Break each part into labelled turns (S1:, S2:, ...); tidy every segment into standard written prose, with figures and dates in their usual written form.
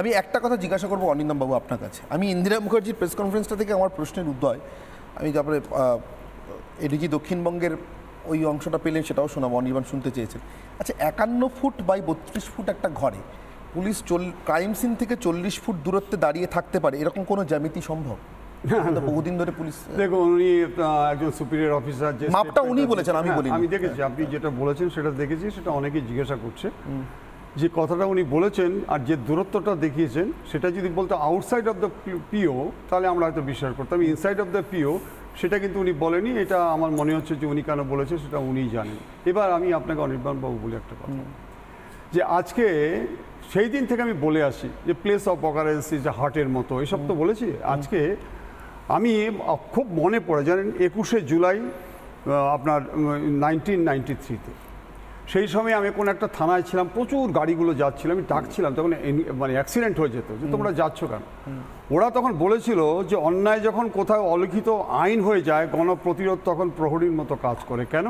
S1: আমি একটা কথা জিজ্ঞাসা করবো অনিন্দম বাবু আপনার কাছে। আমি ইন্দিরা মুখার্জির প্রেস কনফারেন্সটা থেকে আমার প্রশ্নের উদয় আমি তারপরে এডিজি দক্ষিণবঙ্গের ওই অংশটা পেলেন সেটাও শোনাবো, অনির্বাণ শুনতে চেয়েছেন। আচ্ছা, 51 ফুট বাই 32 ফুট একটা ঘরে পুলিশ ক্রাইম সিন থেকে 40 ফুট দূরত্বে দাঁড়িয়ে থাকতে পারে, এরকম কোনো জ্যামিতি সম্ভব? বহুদিন ধরে পুলিশ,
S2: দেখুন, উনি একজন সুপিরিয়র অফিসার, যে
S1: মাপটা উনি বলেছেন, আমি বলি।
S2: আমি দেখেছি আপনি যেটা বলেছেন সেটা দেখেছি, সেটা অনেকেই জিজ্ঞাসা করছে যে কথাটা উনি বলেছেন আর যে দূরত্বটা দেখিয়েছেন সেটা যদি বলতো আউটসাইড অফ দ্য পিও তাহলে আমরা হয়তো বিশ্বাস করতাম। ইনসাইড অফ দ্য পিও সেটা কিন্তু উনি বলেনি। এটা আমার মনে হচ্ছে যে উনি কেন বলেছেন সেটা উনিই জানেন। এবার আমি আপনাকে অনির্বাণবাবু বলে একটা কথা, যে আজকে সেই দিন থেকে আমি বলে আসি যে place of occurrence is a হার্টের মতো, এসব তো বলেছি। আজকে আমি খুব মনে পড়ে, জানেন 21শে জুলাই আপনার 1993-তে, সেই সময় আমি কোনো একটা থানায় ছিলাম, প্রচুর গাড়িগুলো যাচ্ছিল, আমি ডাকছিলাম, তখন মানে অ্যাক্সিডেন্ট হয়ে যেত, যে তোমরা যাচ্ছ কেন? ওরা তখন বলেছিল যে অন্যায় যখন কোথাও অলিখিত আইন হয়ে যায়, গণপ্রতিরোধ তখন প্রহরীর মতো কাজ করে। কেন?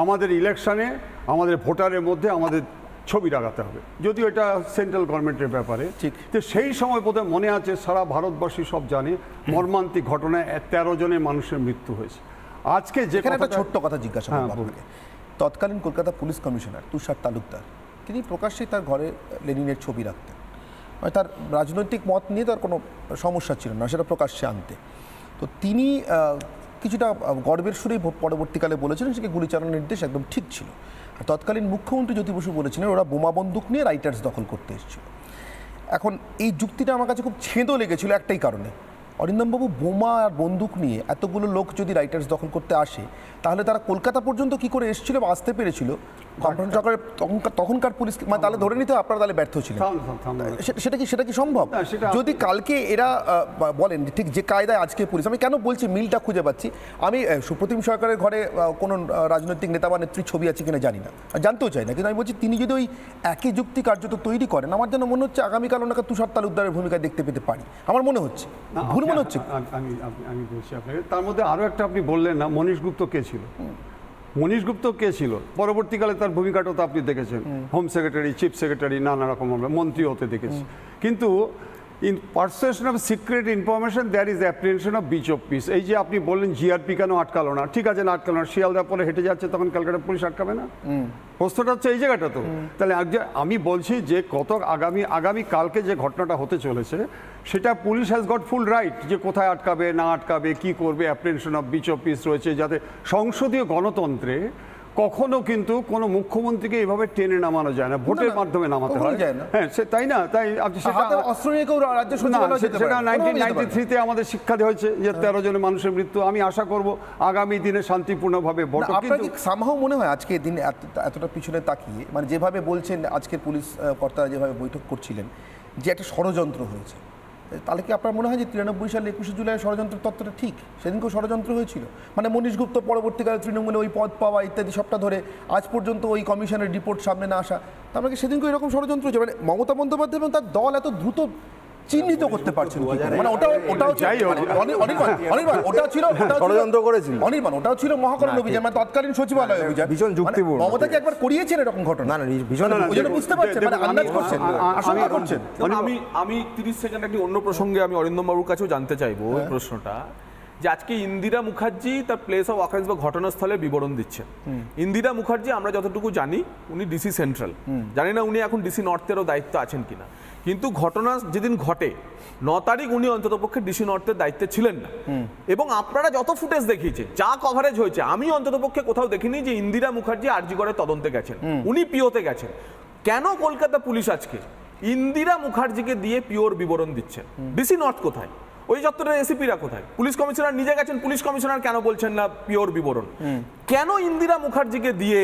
S2: আমাদের ইলেকশনে আমাদের ভোটারের মধ্যে আমাদের ছবি লাগাতে হবে, যদিও এটা সেন্ট্রাল গভর্নমেন্টের ব্যাপারে। ঠিক, তো সেই সময় বোধহয় মনে আছে, সারা ভারতবাসী সব জানে, মর্মান্তিক ঘটনায় 13 জনের মানুষের মৃত্যু হয়েছে। আজকে যে
S1: একটা ছোট্ট কথা জিজ্ঞাসা করব আপনাকে, তৎকালীন কলকাতা পুলিশ কমিশনার তুষার তালুকদার, তিনি প্রকাশ্যেই তার ঘরে লেনিনের ছবি রাখতেন। মানে তার রাজনৈতিক মত নিয়ে তার কোনো সমস্যা ছিল না সেটা প্রকাশ্যে আনতে। তো তিনি কিছুটা গর্বের সুরেই পরবর্তীকালে বলেছিলেন সেকে গুলি চালানোর নির্দেশ একদম ঠিক ছিল। আর তৎকালীন মুখ্যমন্ত্রী জ্যোতি বসু বলেছিলেন ওরা বোমা বন্দুক নিয়ে রাইটার্স দখল করতে এসেছিল। এখন এই যুক্তিটা আমার কাছে খুব ছেঁদো লেগেছিল একটাই কারণে, অরিন্দমবাবু, বোমা আর বন্দুক নিয়ে এতগুলো লোক যদি রাইটার্স দখল করতে আসে তাহলে তারা কলকাতা পর্যন্ত কি করে এসেছিল বা আসতে পেরেছিল? সরকারের তখনকার পুলিশ, মানে তাহলে ধরে নিতে আপনারা তাহলে ব্যর্থ ছিলেন। সেটা কি সম্ভব? যদি কালকে এরা বলেন ঠিক যে কায়দায় আজকে পুলিশ, আমি কেন বলছি মিলটা খুঁজে পাচ্ছি, আমি সুপ্রতিম সরকারের ঘরে কোনো রাজনৈতিক নেতা বা নেত্রীর ছবি আছে কিনা জানি না, জানতেও চাই না, কিন্তু আমি বলছি তিনি যদি ওই একই যুক্তি কার্যত তৈরি করেন, আমার যেন মনে হচ্ছে আগামীকাল ওনাকে তুষার তালুকদারের ভূমিকা দেখতে পেতে পারি, আমার মনে হচ্ছে। ভুল মনে হচ্ছে?
S2: আমি বলছি আপনাকে, তার মধ্যে আরও একটা আপনি বললেন না, মনীশ গুপ্ত কে ছিল? মনীশ গুপ্ত কে ছিল? পরবর্তীকালে তার ভূমিকাটা তো আপনি দেখেছেন, হোম সেক্রেটারি, চিফ সেক্রেটারি, নানা রকম আমরা মন্ত্রী হতে দেখেছি। কিন্তু in perception of secret information there is apprehension of breach of peace. এই যে আপনি বললেন জিআরপি কেন আটকালো না, ঠিক আছে না আটকালো না, শিয়ালদা পরে হেঁটে যাচ্ছে, তখন ক্যালকাটা পুলিশ আটকাবে না? প্রশ্নটা হচ্ছে এই জায়গাটা। তো তাহলে আমি বলছি যে আগামী কালকে যে ঘটনাটা হতে চলেছে সেটা police has got full right যে কোথায় আটকাবে না আটকাবে, কি করবে, apprehension of breach of piece রয়েছে, যাতে সংসদীয় গণতন্ত্রে কখনো কিন্তু কোনো মুখ্যমন্ত্রীকে এভাবে টেনে নামানো যায় না, ভোটের মাধ্যমে নামাতে হয়। হ্যাঁ, তাই না? তাই সেটা 1993-তে আমাদের শিক্ষা দেওয়া হয়েছে যে 13 জনের মানুষের মৃত্যু। আমি আশা করব আগামী দিনে শান্তিপূর্ণভাবে ভোট।
S1: কিন্তু সামহাও মনে হয় আজকে দিনে এতটা পিছনে তাকিয়ে, মানে যেভাবে বলছেন আজকের পুলিশ কর্তারা যেভাবে বৈঠক করছিলেন যে একটা ষড়যন্ত্র হয়েছে, তাহলে কি আপনার মনে হয় যে 93 সালে 21শে জুলাই ষড়যন্ত্রের তত্ত্বটা ঠিক? সেদিনকেও ষড়যন্ত্র হয়েছিল, মানে মনীশ গুপ্ত পরবর্তীকালে তৃণমূলে ওই পদ পাওয়া ইত্যাদি সবটা ধরে আজ পর্যন্ত ওই কমিশনের রিপোর্ট সামনে না আসা, তারপরে কি সেদিনকেও এরকম ষড়যন্ত্র হয়েছে? মানে মমতা বন্দ্যোপাধ্যায় এবং তার দল এত দ্রুত চিহ্নিত করতে পারছেন, মানে ওটাও ছিল মহাকরণ অভিযান, মানে তৎকালীন সচিবালয় অভিযান, ভীষণ যুক্তিপূর্ণ। মমতা কি একবার করিয়েছেন এরকম ঘটনা? না, ভীষণ বুঝতে পারছেন, মানে আন্দাজ করছেন, আশঙ্কা করছেন।
S3: আমি 30 সেকেন্ড একটি অন্য প্রসঙ্গে আমি অরিন্দম বাবুর কাছেও জানতে চাইবো এই প্রশ্নটা, যে আজকে ইন্দিরা মুখার্জি তার প্লেস অফ অকারেন্স বা ঘটনাস্থলের বিবরণ দিচ্ছেন। ইন্দিরা মুখার্জি আমরা যতটুকু জানি উনি ডিসি সেন্ট্রাল, জানি না উনি এখন ডিসি নর্থেরও দায়িত্ব আছেন কিনা, কিন্তু ঘটনা যেদিন ঘটে 9 তারিখ উনি অন্ততপক্ষে ডিসি নর্থের দায়িত্বে ছিলেন না। এবং আপনারা যত ফুটেজ দেখিয়েছেন, যা কভারেজ হয়েছে, আমি অন্ততপক্ষে কোথাও দেখিনি যে ইন্দিরা মুখার্জি আরজি করে তদন্তে গেছেন, উনি পিওতে গেছেন। কেন কলকাতা পুলিশ আজকে ইন্দিরা মুখার্জিকে দিয়ে পিওর বিবরণ দিচ্ছেন? ডিসি নর্থ কোথায়? ওই চত্বরের এসিপিরা কোথায়? পুলিশ কমিশনার নিজে গেছেন, পুলিশ কমিশনার কেন বলছেন না পিওর বিবরণ? কেন ইন্দিরা মুখার্জিকে দিয়ে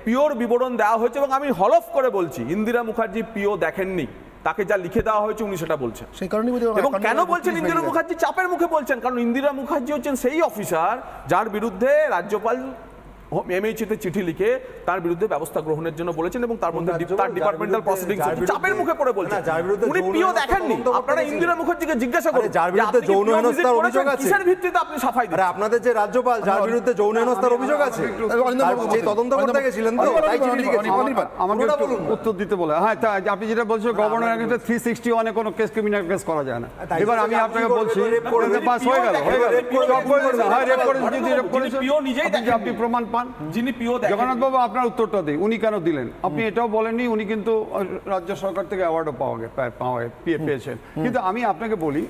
S3: পিওর বিবরণ দেওয়া হয়েছে? এবং আমি হলফ করে বলছি ইন্দিরা মুখার্জি পিও দেখেননি, তাকে যা লিখে দেওয়া হয়েছে উনি সেটা বলছেন। সেই কারণে এবং কেন বলছেন ইন্দিরা মুখার্জি চাপের মুখে বলছেন? কারণ ইন্দিরা মুখার্জি হচ্ছেন সেই অফিসার যার বিরুদ্ধে রাজ্যপাল এমএইচতে চিঠি লিখে তার বিরুদ্ধে ব্যবস্থা গ্রহণের জন্য বলেছেন এবং তার মধ্যে তার ডিপার্টমেন্টাল প্রসিডিংস চাপের মুখে পড়ে বলছেন। উনি পিও দেখেননি, আপনারা ইন্দিরা মুখার্জিকে জিজ্ঞাসা করুন
S4: যার বিরুদ্ধে যৌন হেনস্থার অভিযোগ আছে,
S3: কিসের ভিত্তিতে আপনি সাফাই দিচ্ছেন?
S4: আরে আপনাদের যে রাজ্যপাল যার বিরুদ্ধে যৌন হেনস্থার অভিযোগ আছে সেই তদন্তকর্তা গেছিলেন তো, তাই চিঠি লিখেছেন।
S2: আমাকে উত্তর দিতে বলে। হ্যাঁ, আপনি যেটা বলছেন গভর্নর এগেইনস্ট 361 কোনো কেস ক্রিমিনাল কেস করা যায় না। এবার আমি আপনাকে বলছি পাস হয়ে গেল আপনি প্রমাণ পান।
S3: যিনি পিও
S2: জগন্নাথ বাবু আপনার উত্তরটা দিই, উনি কেন দিলেন? আপনি এটাও বলেননি উনি কিন্তু রাজ্য সরকার থেকে অ্যাওয়ার্ডও পেয়েছেন। কিন্তু আমি আপনাকে বলি,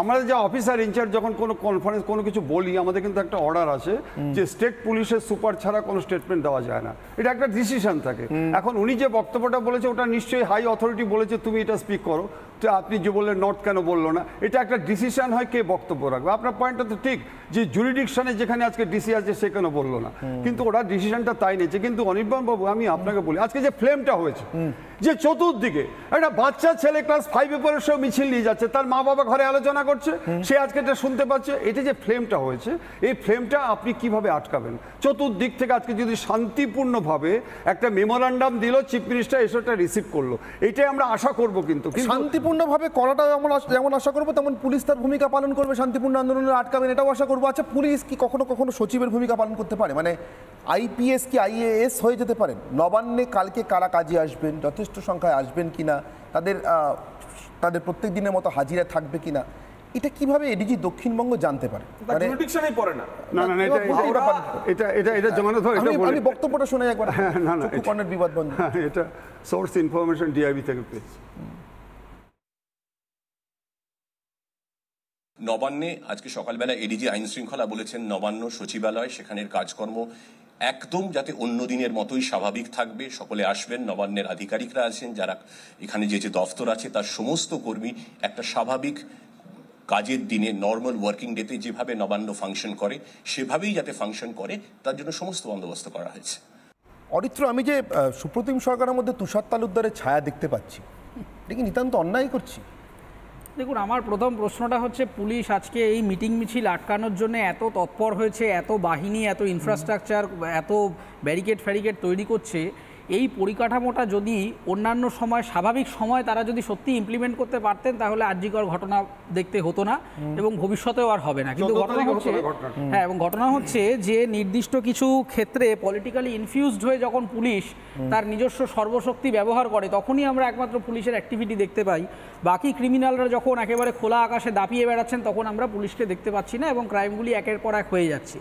S2: আমরা যে অফিসার ইনচার্জ যখন কোনো কনফারেন্স কোনো কিছু বলি, আমাদের কিন্তু একটা অর্ডার আছে যে স্টেট পুলিশের সুপার ছাড়া কোনো স্টেটমেন্ট দেওয়া যায় না, এটা একটা ডিসিশন থাকে। এখন উনি যে বক্তব্যটা বলেছে ওটা নিশ্চয়ই হাই অথরিটি বলেছে তুমি এটা স্পিক করো, তো আপনি যে বললেন নর্থ কেন বললো না, এটা একটা ডিসিশন হয় কে বক্তব্য রাখবে। আপনার পয়েন্টটা তো ঠিক যে জুরিডিকশনে যেখানে আজকে ডিসি আছে সে কেন বললো না, কিন্তু ওরা ডিসিশনটা তাই নিয়েছে। কিন্তু অনির্বাণ বাবু আমি আপনাকে বলি, আজকে যে ফ্লেমটা হয়েছে, যে চতুর্দিকে একটা বাচ্চা ছেলে ক্লাস 5-এ পড়ে সে মিছিল নিয়ে যাচ্ছে, তার মা বাবা ঘরে আলোচনা করছে, সে আজকে এটা শুনতে পাচ্ছে, এটা যে ফ্লেমটা হয়েছে, এই ফ্লেমটা আপনি কিভাবে আটকাবেন? চতুর্দিক থেকে আজকে যদি শান্তিপূর্ণভাবে একটা মেমোরান্ডাম দিল, চিফ মিনিস্টার এসবটা রিসিভ করলো, এটাই আমরা আশা করবো। কিন্তু
S1: শান্তিপূর্ণভাবে করাটা যেমন আশা করবো, তেমন পুলিশ তার ভূমিকা পালন করবে, শান্তিপূর্ণ আন্দোলনের আটকাবেন এটাও আশা করবো। আচ্ছা, পুলিশ কি কখনো কখনো সচিবের ভূমিকা পালন করতে পারে? মানে আইপিএস কি আইএএস হয়ে যেতে পারেন? নবান্নে কালকে কারা কাজে আসবেন, যথেষ্ট সংখ্যায় আসবেন কিনা, তাদের প্রত্যেক দিনের মতো হাজিরা থাকবে কিনা, এটা কিভাবে এডিজি দক্ষিণবঙ্গ জানতে পারে? আমি বক্তব্যটা শুনে একবার বিবাদ বন্ধ,
S2: এটা সোর্স ইনফরমেশন ডিআইবি থেকে পেয়েছি।
S5: নবান্নে আজকে সকালবেলা এডিজি আইন শৃঙ্খলা বলেছেন নবান্ন সচিবালয় সেখানের কাজকর্ম একদম যাতে অন্য দিনের মতোই স্বাভাবিক থাকবে, সকলে আসবেন, নবান্নের আধিকারিকরা আছেন, যারা এখানে যে দফতর আছে তার সমস্ত কর্মী একটা স্বাভাবিক কাজের দিনে নর্মাল ওয়ার্কিং ডেতে যেভাবে নবান্ন ফাংশন করে সেভাবেই যাতে ফাংশন করে তার জন্য সমস্ত বন্দোবস্ত করা হয়েছে।
S1: অরিত্র, আমি যে সুপ্রতিম সরকারের মধ্যে তুষার তালুকদারের ছায়া দেখতে পাচ্ছি, এটা কি নিতান্ত অন্যায় করছি?
S6: দেখুন, আমার প্রথম প্রশ্নটা হচ্ছে, পুলিশ আজকে এই মিটিং মিছিল আটকানোর জন্য এত তৎপর হয়েছে, এত বাহিনী, এত ইনফ্রাস্ট্রাকচার, এত ব্যারিকেড তৈরি করছে, এই পরিকাঠামোটা যদি অন্যান্য সময় স্বাভাবিক সময় তারা যদি সত্যি ইমপ্লিমেন্ট করতে পারতেন তাহলে আরজিকর ঘটনা দেখতে হতো না এবং ভবিষ্যতেও আর হবে না। কিন্তু ঘটনা হচ্ছে যে নির্দিষ্ট কিছু ক্ষেত্রে পলিটিক্যালি ইনফিউজড হয়ে যখন পুলিশ তার নিজস্ব সর্বশক্তি ব্যবহার করে তখনই আমরা একমাত্র পুলিশের অ্যাক্টিভিটি দেখতে পাই। বাকি ক্রিমিনালরা যখন একেবারে খোলা আকাশে দাপিয়ে বেড়াচ্ছেন তখন আমরা পুলিশকে দেখতে পাচ্ছি না এবং ক্রাইমগুলি একের পর এক হয়ে যাচ্ছে।